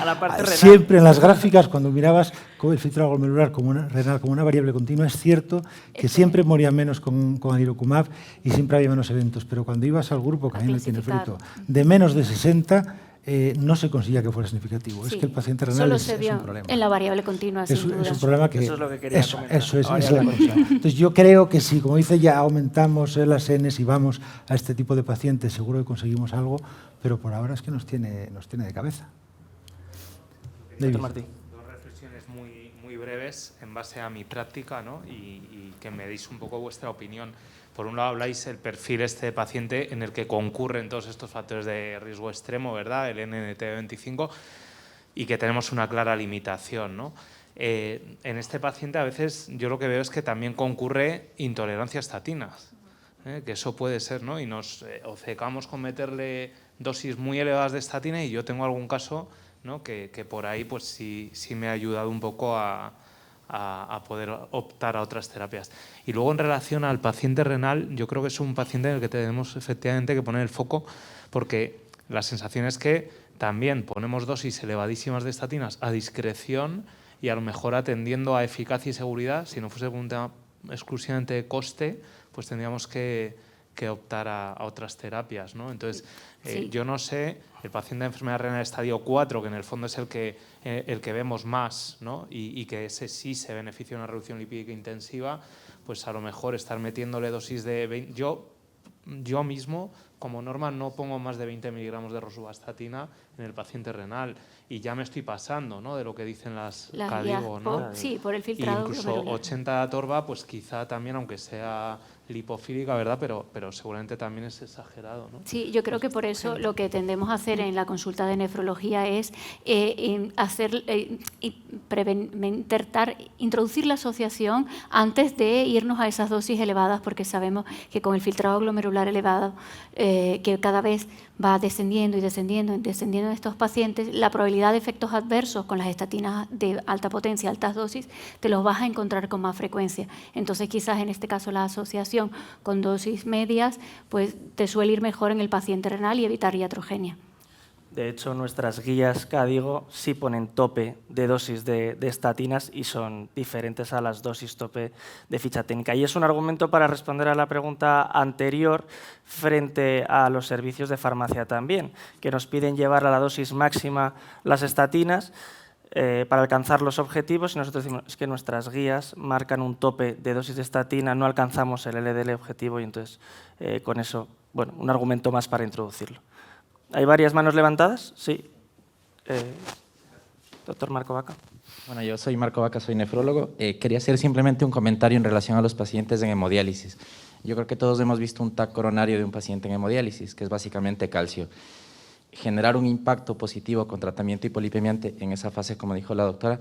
siempre en las gráficas, cuando mirabas el filtrado glomerular renal como una variable continua, es cierto que siempre moría menos con Alirocumab y siempre había menos eventos, pero cuando ibas al grupo, que a mí me tiene frito, de menos de 60, no se conseguía que fuera significativo. Sí, Es que el paciente renal solo es se vio un problema. en la variable continua, sin duda. Es un problema que... Eso es lo que quería comentar. Eso es, Ahora esa es ya la lo cosa. Entonces yo creo que si, como dice, ya aumentamos las Ns y vamos a este tipo de pacientes, seguro que conseguimos algo, pero por ahora es que nos tiene de cabeza. David. Doctor Martí. Dos reflexiones muy breves en base a mi práctica, ¿no? y que me deis un poco vuestra opinión. Por un lado habláis el perfil de paciente en el que concurren todos estos factores de riesgo extremo, ¿verdad? El NNT25, y que tenemos una clara limitación, ¿no? En este paciente a veces yo lo que veo es que también concurre intolerancia a estatinas, que eso puede ser, ¿no? Y nos obcecamos con meterle dosis muy elevadas de estatina, y yo tengo algún caso, ¿no? que por ahí pues sí me ha ayudado un poco a poder optar a otras terapias. Y luego en relación al paciente renal, yo creo que es un paciente en el que tenemos efectivamente que poner el foco, porque la sensación es que también ponemos dosis elevadísimas de estatinas a discreción y a lo mejor atendiendo a eficacia y seguridad. Si no fuese un tema exclusivamente de coste, pues tendríamos que optar a otras terapias, ¿no? Entonces, Sí. yo no sé, el paciente de enfermedad renal estadio 4, que en el fondo es el que vemos más, ¿no? y que ese sí se beneficia de una reducción lipídica intensiva, pues a lo mejor estar metiéndole dosis de 20... Yo mismo, como norma, no pongo más de 20 miligramos de rosuvastatina en el paciente renal, y ya me estoy pasando, ¿no? De lo que dicen las CADIGO, ¿no? Sí, por el filtrado. Incluso 80 de atorva, pues quizá también, aunque sea lipofílica, ¿verdad? Pero seguramente también es exagerado, ¿no? Sí, yo creo que por eso lo que tendemos a hacer en la consulta de nefrología es intentar introducir la asociación antes de irnos a esas dosis elevadas, porque sabemos que con el filtrado glomerular elevado, que cada vez va descendiendo y descendiendo en estos pacientes, la probabilidad de efectos adversos con las estatinas de alta potencia, altas dosis, te los vas a encontrar con más frecuencia. Entonces, quizás en este caso la asociación con dosis medias pues te suele ir mejor en el paciente renal y evitar iatrogenia. De hecho, nuestras guías CADIGO sí ponen tope de dosis de estatinas y son diferentes a las dosis tope de ficha técnica. Y es un argumento para responder a la pregunta anterior frente a los servicios de farmacia también, que nos piden llevar a la dosis máxima las estatinas para alcanzar los objetivos, y nosotros decimos es que nuestras guías marcan un tope de dosis de estatina, no alcanzamos el LDL objetivo, y entonces con eso, bueno, un argumento más para introducirlo. ¿Hay varias manos levantadas? Sí. Doctor Marco Vaca. Bueno, yo soy Marco Vaca, soy nefrólogo. Quería hacer simplemente un comentario en relación a los pacientes en hemodiálisis. Yo creo que todos hemos visto un TAC coronario de un paciente en hemodiálisis, que es básicamente calcio. Generar un impacto positivo con tratamiento hipolipemiante en esa fase, como dijo la doctora,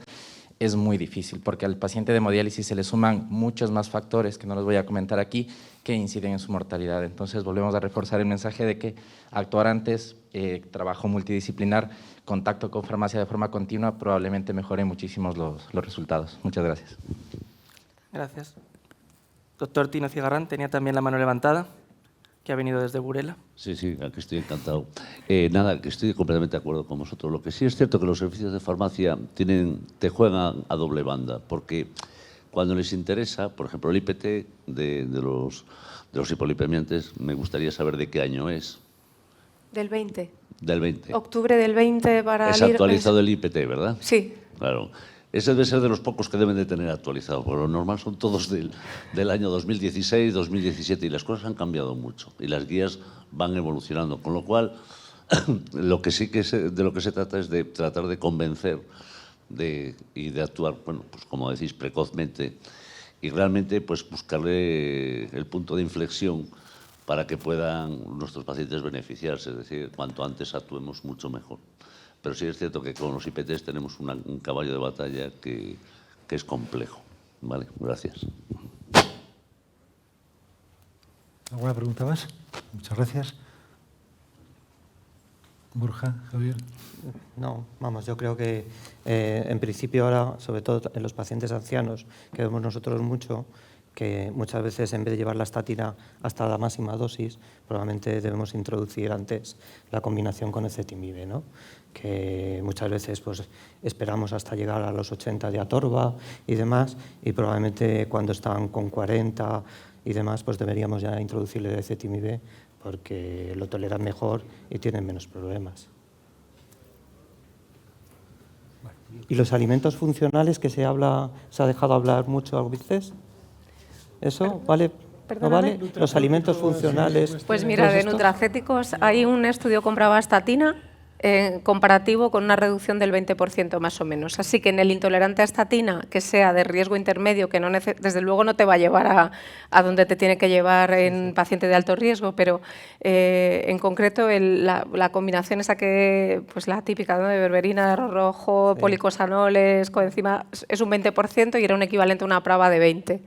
es muy difícil, porque al paciente de hemodiálisis se le suman muchos más factores, que no los voy a comentar aquí, que inciden en su mortalidad. Entonces, volvemos a reforzar el mensaje de que actuar antes, trabajo multidisciplinar, contacto con farmacia de forma continua, probablemente mejore muchísimos los resultados. Muchas gracias. Gracias. Doctor Tino Cigarrán tenía también la mano levantada, que ha venido desde Burela. Sí, aquí estoy encantado. Nada, que estoy completamente de acuerdo con vosotros. Lo que sí es cierto que los servicios de farmacia te juegan a doble banda, porque cuando les interesa, por ejemplo, el IPT de los hipolipemiantes, me gustaría saber de qué año es. Del 20. Del 20. Octubre del 20 para... Es actualizado el IPT, ¿verdad? Sí. Claro. Ese debe ser de los pocos que deben de tener actualizado, porque lo normal son todos del año 2016, 2017, y las cosas han cambiado mucho, y las guías van evolucionando, con lo cual, de lo que se trata es de tratar de convencer y de actuar, bueno, pues como decís, precozmente, y realmente pues buscarle el punto de inflexión para que puedan nuestros pacientes beneficiarse, es decir, cuanto antes actuemos mucho mejor. Pero sí es cierto que con los IPTs tenemos un caballo de batalla que es complejo. Vale, gracias. ¿Alguna pregunta más? Muchas gracias. Borja, Javier. No, vamos, yo creo que en principio ahora, sobre todo en los pacientes ancianos, que vemos nosotros mucho, que muchas veces en vez de llevar la estatina hasta la máxima dosis, probablemente debemos introducir antes la combinación con ezetimibe, ¿no? Que muchas veces pues, esperamos hasta llegar a los 80 de atorva y demás, y probablemente cuando están con 40 y demás, pues deberíamos ya introducirle ezetimibe porque lo toleran mejor y tienen menos problemas. ¿Y los alimentos funcionales que se ha dejado hablar mucho a veces? ¿Eso vale? ¿No vale? Los alimentos funcionales. Pues mira, de nutracéticos hay un estudio con pravastatina comparativo con una reducción del 20% más o menos. Así que en el intolerante a estatina, que sea de riesgo intermedio, que no desde luego no te va a llevar a donde te tiene que llevar en paciente de alto riesgo, pero en concreto la combinación esa que, pues la típica, ¿no?, de berberina, de arroz rojo, policosanoles, coenzima, es un 20% y era un equivalente a una prava de 20%.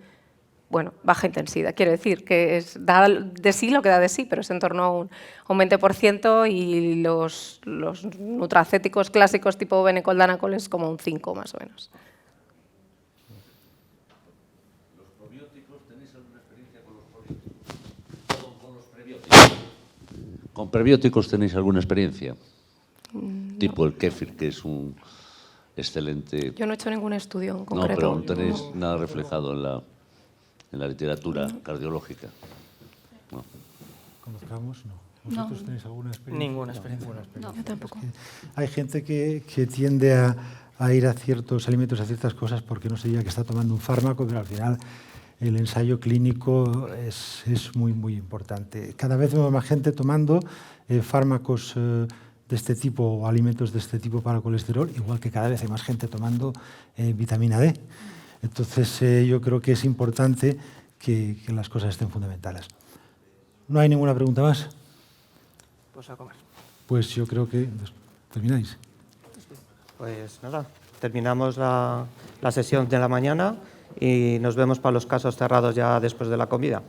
Bueno, baja intensidad. Quiero decir que da de sí lo que da de sí, pero es en torno a un 20% y los nutracéticos clásicos tipo Benecoldanacol es como un 5% más o menos. ¿Los probióticos tenéis alguna experiencia con los prebióticos? ¿Con prebióticos tenéis alguna experiencia? No. Tipo el kéfir, que es un excelente... Yo no he hecho ningún estudio en concreto. No, pero no tenéis nada reflejado en la literatura cardiológica. No. ¿Conozcamos? No. ¿Vosotros tenéis alguna experiencia? Ninguna experiencia. No, yo tampoco. Hay gente que tiende a ir a ciertos alimentos, a ciertas cosas, porque no se diga que está tomando un fármaco, pero al final el ensayo clínico es muy, muy importante. Cada vez vemos más gente tomando fármacos de este tipo o alimentos de este tipo para colesterol, igual que cada vez hay más gente tomando vitamina D. Entonces, yo creo que es importante que las cosas estén fundamentadas. ¿No hay ninguna pregunta más? Pues a comer. Pues yo creo que termináis. Pues nada, terminamos la sesión de la mañana y nos vemos para los casos cerrados ya después de la comida.